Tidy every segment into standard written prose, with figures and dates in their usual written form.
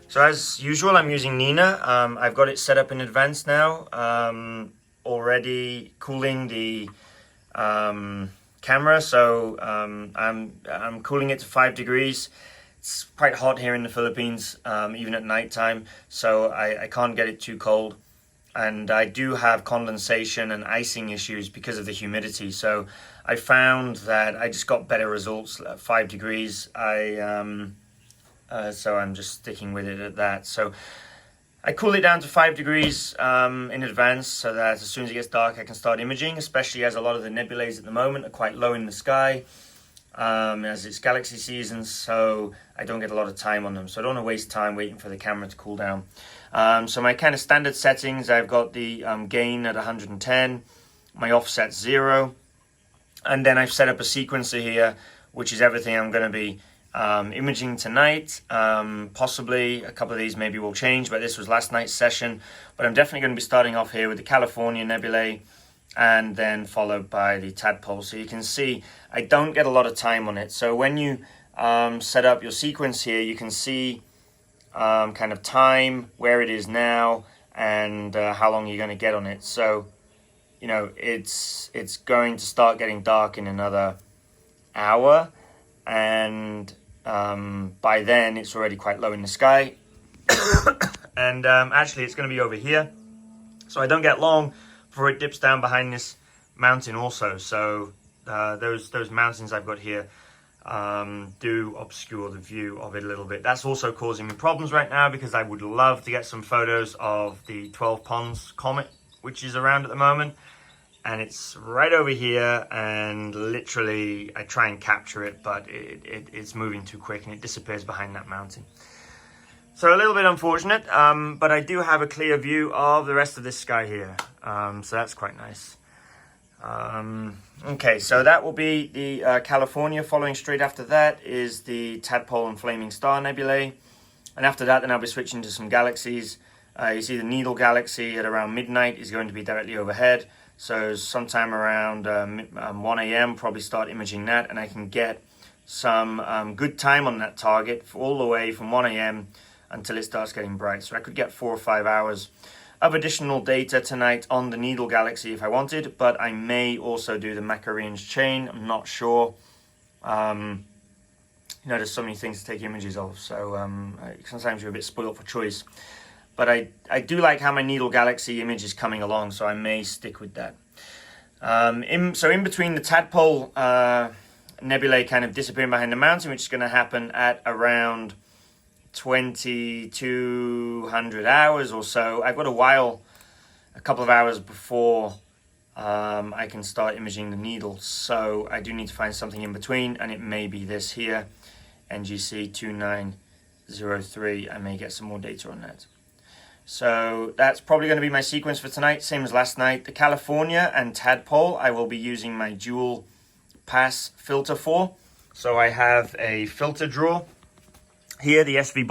So as usual, I'm using Nina. I've got it set up in advance now, already cooling the camera. So I'm cooling it to 5 degrees. It's quite hot here in the Philippines, even at night time, so I can't get it too cold. And I do have condensation and icing issues because of the humidity. So I found that I just got better results at 5 degrees. So I'm just sticking with it at that. So I cool it down to 5 degrees in advance so that as soon as it gets dark I can start imaging, especially as a lot of the nebulae at the moment are quite low in the sky, as it's galaxy season, so I don't get a lot of time on them. So I don't want to waste time waiting for the camera to cool down. So my kind of standard settings, I've got the gain at 110, my offset 0, and then I've set up a sequencer here, which is everything I'm going to be imaging tonight. Possibly a couple of these maybe will change, but this was last night's session. But I'm definitely going to be starting off here with the California Nebula, and then followed by the Tadpole. So you can see I don't get a lot of time on it. So when you set up your sequence here, you can see kind of time, where it is now, and how long you're going to get on it. So you know it's going to start getting dark in another hour, and by then it's already quite low in the sky. And actually it's going to be over here, so I don't get long before it dips down behind this mountain also. So those mountains I've got here do obscure the view of it a little bit. That's also causing me problems right now, because I would love to get some photos of the 12 Ponds comet, which is around at the moment. And it's right over here, and literally I try and capture it, but it's moving too quick and it disappears behind that mountain. So a little bit unfortunate, but I do have a clear view of the rest of this sky here. So that's quite nice. Okay, so that will be the California. Following straight after that is the Tadpole and Flaming Star Nebulae. And after that, then I'll be switching to some galaxies. You see the Needle Galaxy at around midnight is going to be directly overhead. So sometime around 1 a.m. probably start imaging that, and I can get some good time on that target for all the way from 1 a.m. until it starts getting bright. So I could get 4 or 5 hours of additional data tonight on the Needle Galaxy if I wanted, but I may also do the Macquarie's chain. I'm not sure. You know, there's so many things to take images of, so sometimes you're a bit spoiled for choice. But I do like how my Needle Galaxy image is coming along, so I may stick with that. So in between the Tadpole nebulae kind of disappearing behind the mountain, which is going to happen at around 2200 hours or so, I've got a couple of hours before I can start imaging the needle. So I do need to find something in between, and it may be this here, NGC 2903. I may get some more data on that. So that's probably going to be my sequence for tonight, same as last night. The California and Tadpole I will be using my dual pass filter for. So I have a filter drawer here, the SV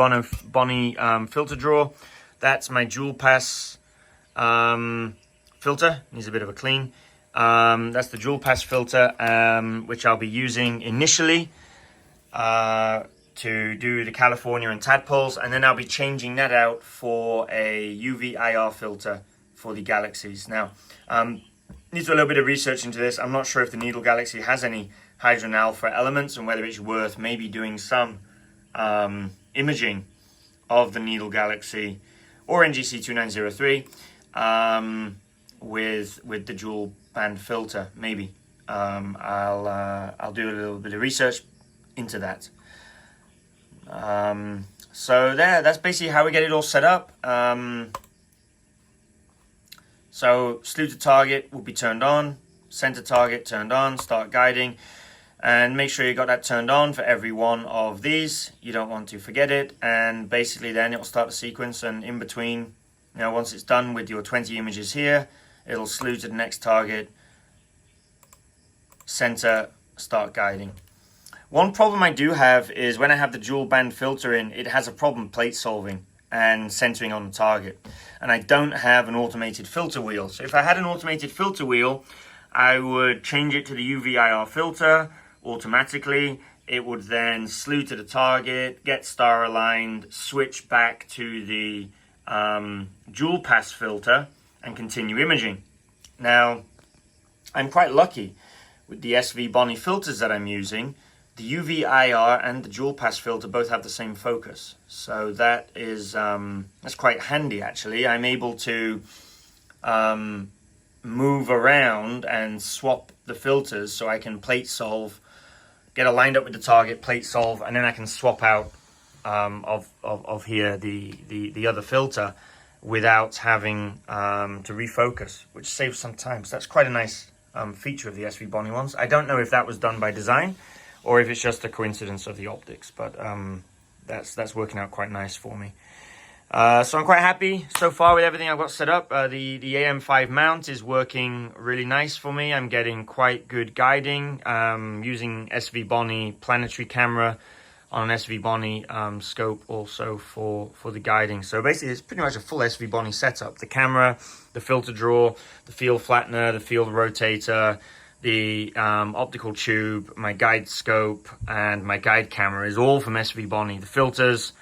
Bonnie filter drawer. That's my dual pass filter. Needs a bit of a clean. That's the dual pass filter, which I'll be using initially to do the California and Tadpoles, and then I'll be changing that out for a UV IR filter for the Galaxies. Now, need to do a little bit of research into this. I'm not sure if the Needle Galaxy has any hydrogen alpha elements, and whether it's worth maybe doing some imaging of the Needle Galaxy or NGC 2903 with the dual band filter. Maybe I'll do a little bit of research into that. So that's basically how we get it all set up. So slew to target will be turned on, center target turned on, start guiding, and make sure you got that turned on for every one of these. You don't want to forget it, and basically then it will start the sequence, and in between, you know, once it's done with your 20 images here, it'll slew to the next target, center, start guiding. One problem I do have is when I have the dual band filter in, it has a problem plate solving and centering on the target. And I don't have an automated filter wheel. So if I had an automated filter wheel, I would change it to the UV IR filter, automatically. It would then slew to the target, get star aligned, switch back to the dual pass filter and continue imaging. Now, I'm quite lucky with the SV Bonnie filters that I'm using. The UV IR and the dual pass filter both have the same focus. So that is, that's quite handy actually. I'm able to move around and swap the filters so I can plate solve, get aligned up with the target, plate solve, and then I can swap out of here the other filter without having to refocus, which saves some time. So that's quite a nice feature of the SV Bonnie ones. I don't know if that was done by design or if it's just a coincidence of the optics, but that's working out quite nice for me. So I'm quite happy so far with everything I've got set up. The AM5 mount is working really nice for me. I'm getting quite good guiding, using SV Bonnie planetary camera on an SV Bonnie scope also for the guiding. So basically it's pretty much a full SV Bonnie setup. The camera, the filter drawer, the field flattener, the field rotator, the optical tube, my guide scope, and my guide camera is all from SV Bonnie. The filters,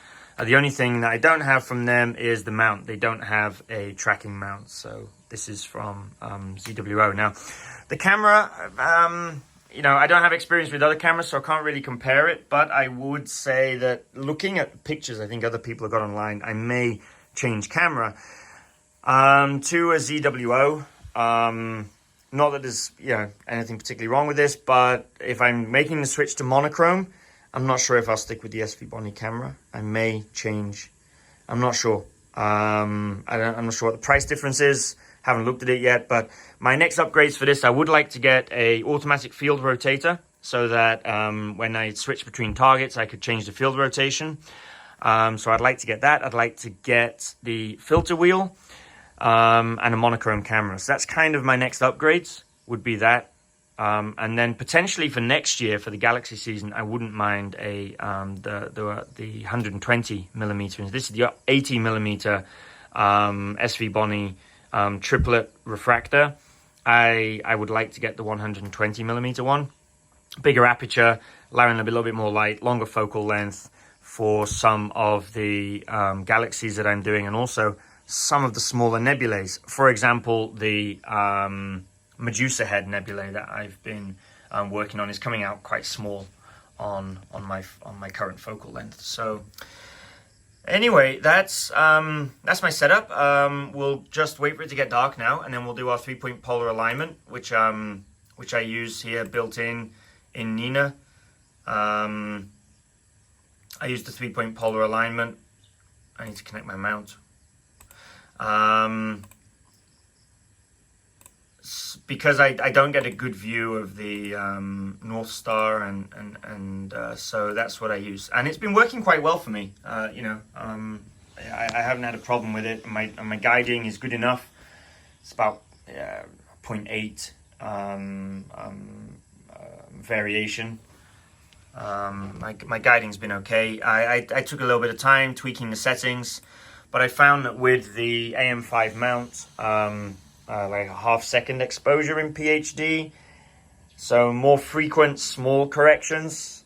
the only thing that I don't have from them is the mount. They don't have a tracking mount, so this is from ZWO. Now, the camera, you know, I don't have experience with other cameras, so I can't really compare it, but I would say that looking at pictures I think other people have got online, I may change camera to a ZWO. Not that there's, you know, anything particularly wrong with this, but if I'm making the switch to monochrome, I'm not sure if I'll stick with the SV Bonnie camera. I may change. I'm not sure. I'm not sure what the price difference is. Haven't looked at it yet, but my next upgrades for this, I would like to get a automatic field rotator so that when I switch between targets, I could change the field rotation. So I'd like to get that. I'd like to get the filter wheel and a monochrome camera. So that's kind of my next upgrades, would be that. And then potentially for next year, for the Galaxy season, I wouldn't mind the 120 millimeter. This is the 80 millimeter SV Bonnie triplet refractor. I would like to get the 120 millimeter one. Bigger aperture, allowing a little bit more light, longer focal length for some of the galaxies that I'm doing, and also some of the smaller nebulae. For example, the Medusa Head Nebulae that I've been working on is coming out quite small on my current focal length. So anyway, that's my setup. We'll just wait for it to get dark now, and then we'll do our 3-point polar alignment, which I use here built in Nina. I use the 3-point polar alignment. I need to connect my mount. Because I don't get a good view of the North Star, and so that's what I use, and it's been working quite well for me. You know, I haven't had a problem with it. My guiding is good enough. It's about 0.8 variation. My guiding's been okay. I took a little bit of time tweaking the settings, but I found that with the AM5 mount, like a half-second exposure in PhD, so more frequent small corrections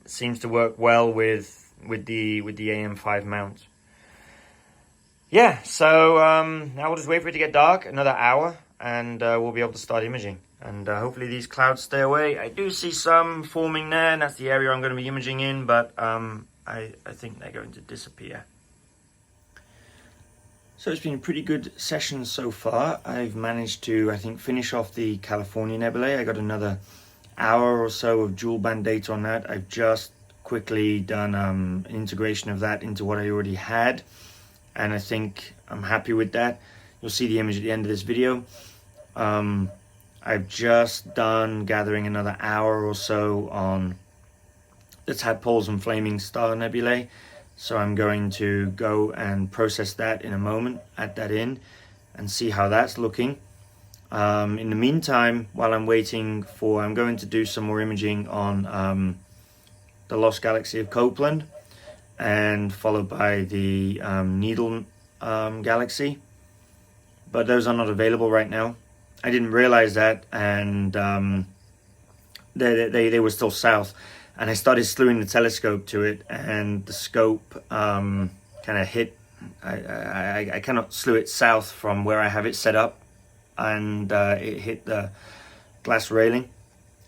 seems to work well with the AM5 mount. Yeah, so now we'll just wait for it to get dark, another hour, and we'll be able to start imaging. And hopefully these clouds stay away. I do see some forming there, and that's the area I'm going to be imaging in, but I think they're going to disappear. So it's been a pretty good session so far. I've managed to, I think, finish off the California Nebula. I got another hour or so of dual band data on that. I've just quickly done an integration of that into what I already had, and I think I'm happy with that. You'll see the image at the end of this video. I've just done gathering another hour or so on the Tadpoles and Flaming Star Nebulae. So I'm going to go and process that in a moment, add that in, and see how that's looking. In the meantime, while I'm waiting for, I'm going to do some more imaging on the Lost Galaxy of Copeland, and followed by the Needle Galaxy. But those are not available right now. I didn't realize that, and they were still south, and I started slewing the telescope to it, and the scope kind of hit. I cannot slew it south from where I have it set up, and it hit the glass railing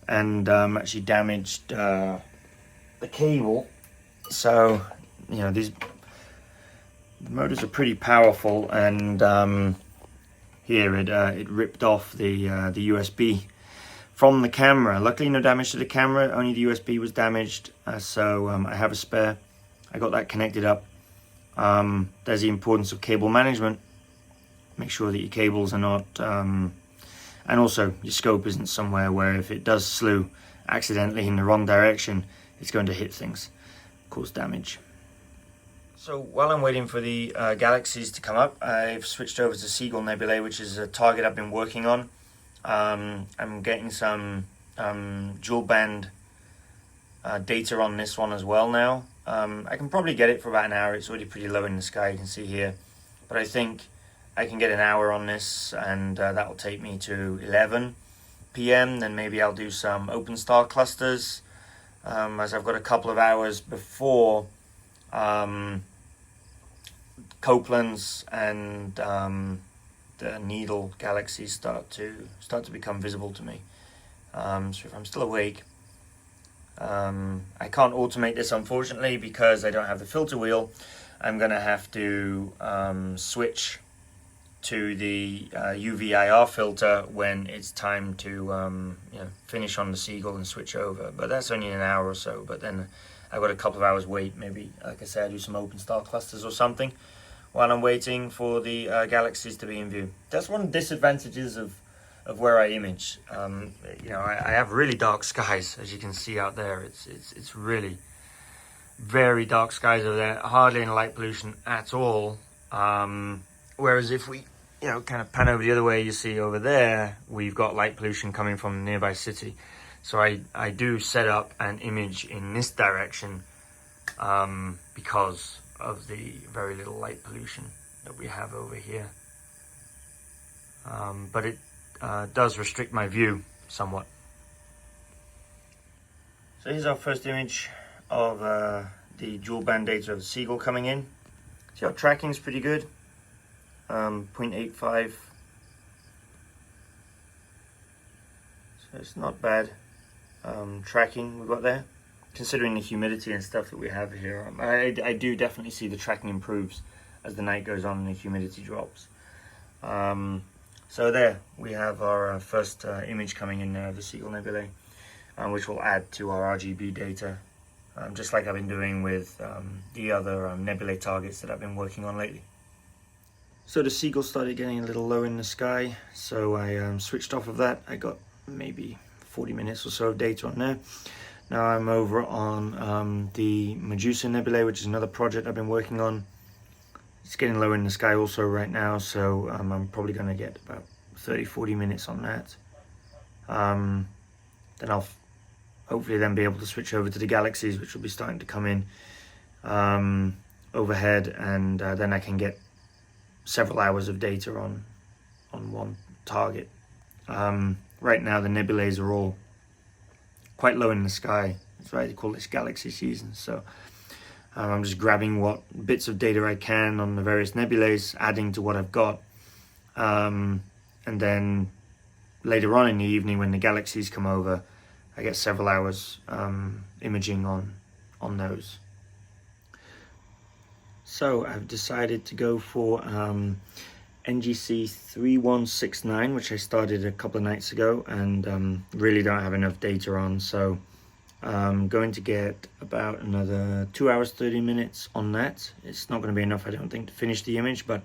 and actually damaged the cable. So the motors are pretty powerful, and here it ripped off the USB from the camera. Luckily no damage to the camera, only the USB was damaged, so I have a spare. I got that connected up. There's the importance of cable management. Make sure that your cables are not and also your scope isn't somewhere where if it does slew accidentally in the wrong direction, it's going to hit things, cause damage. So while I'm waiting for the Galaxies to come up, I've switched over to Seagull Nebulae, which is a target I've been working on. I'm getting some dual band data on this one as well now. I can probably get it for about an hour. It's already pretty low in the sky, you can see here. But I think I can get an hour on this, and that will take me to 11 p.m. Then maybe I'll do some open star clusters, as I've got a couple of hours before Copeland's and the needle galaxies start to become visible to me. So if I'm still awake, I can't automate this unfortunately because I don't have the filter wheel. I'm gonna have to switch to the UV-IR filter when it's time to finish on the Seagull and switch over. But that's only an hour or so. But then I've got a couple of hours wait. Maybe, like I said, I'll do some open star clusters or something while I'm waiting for the Galaxies to be in view. That's one of the disadvantages of where I image. I have really dark skies, as you can see out there. It's really very dark skies over there. Hardly any light pollution at all. Whereas if we kind of pan over the other way, you see over there we've got light pollution coming from a nearby city. So I do set up an image in this direction because of the very little light pollution that we have over here. But it does restrict my view somewhat. So here's our first image of the dual band data of the Seagull coming in. See, our tracking's pretty good. 0.85. So it's not bad tracking we've got there, considering the humidity and stuff that we have here. I do definitely see the tracking improves as the night goes on and the humidity drops. So there we have our first image coming in of the Seagull Nebulae, which will add to our RGB data, just like I've been doing with the other nebulae targets that I've been working on lately. So the Seagull started getting a little low in the sky, so I switched off of that. I got maybe 40 minutes or so of data on there. Now I'm over on the Medusa Nebulae, which is another project I've been working on. It's getting low in the sky also right now, so I'm probably going to get about 30-40 minutes on that. Then I'll hopefully then be able to switch over to the Galaxies, which will be starting to come in overhead, and then I can get several hours of data on one target. Right now the nebulae are all quite low in the sky. That's why they call this galaxy season. So I'm just grabbing what bits of data I can on the various nebulae, adding to what I've got, and then later on in the evening when the Galaxies come over, I get several hours imaging on those. So I've decided to go for NGC 3169, which I started a couple of nights ago and really don't have enough data on, so I'm going to get about another 2 hours 30 minutes on that. It's not going to be enough, I don't think, to finish the image, but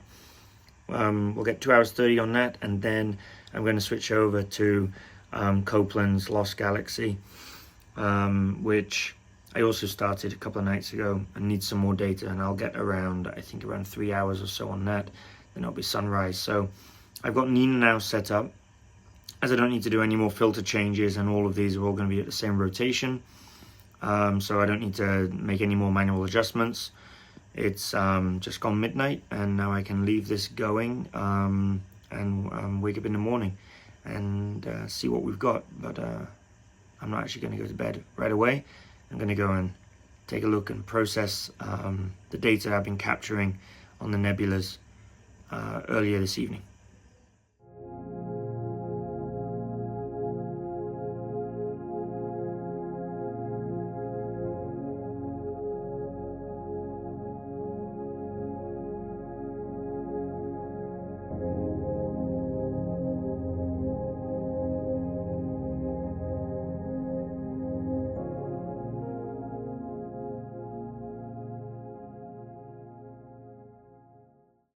we'll get 2 hours 30 on that, and then I'm going to switch over to Copeland's Lost Galaxy, which I also started a couple of nights ago and need some more data, and I'll get around 3 hours or so on that. Then it'll be sunrise. So I've got Nina now set up, as I don't need to do any more filter changes, and all of these are all going to be at the same rotation, so I don't need to make any more manual adjustments. It's just gone midnight, and now I can leave this going and wake up in the morning and see what we've got. But I'm not actually going to go to bed right away. I'm going to go and take a look and process the data I've been capturing on the nebulas earlier this evening.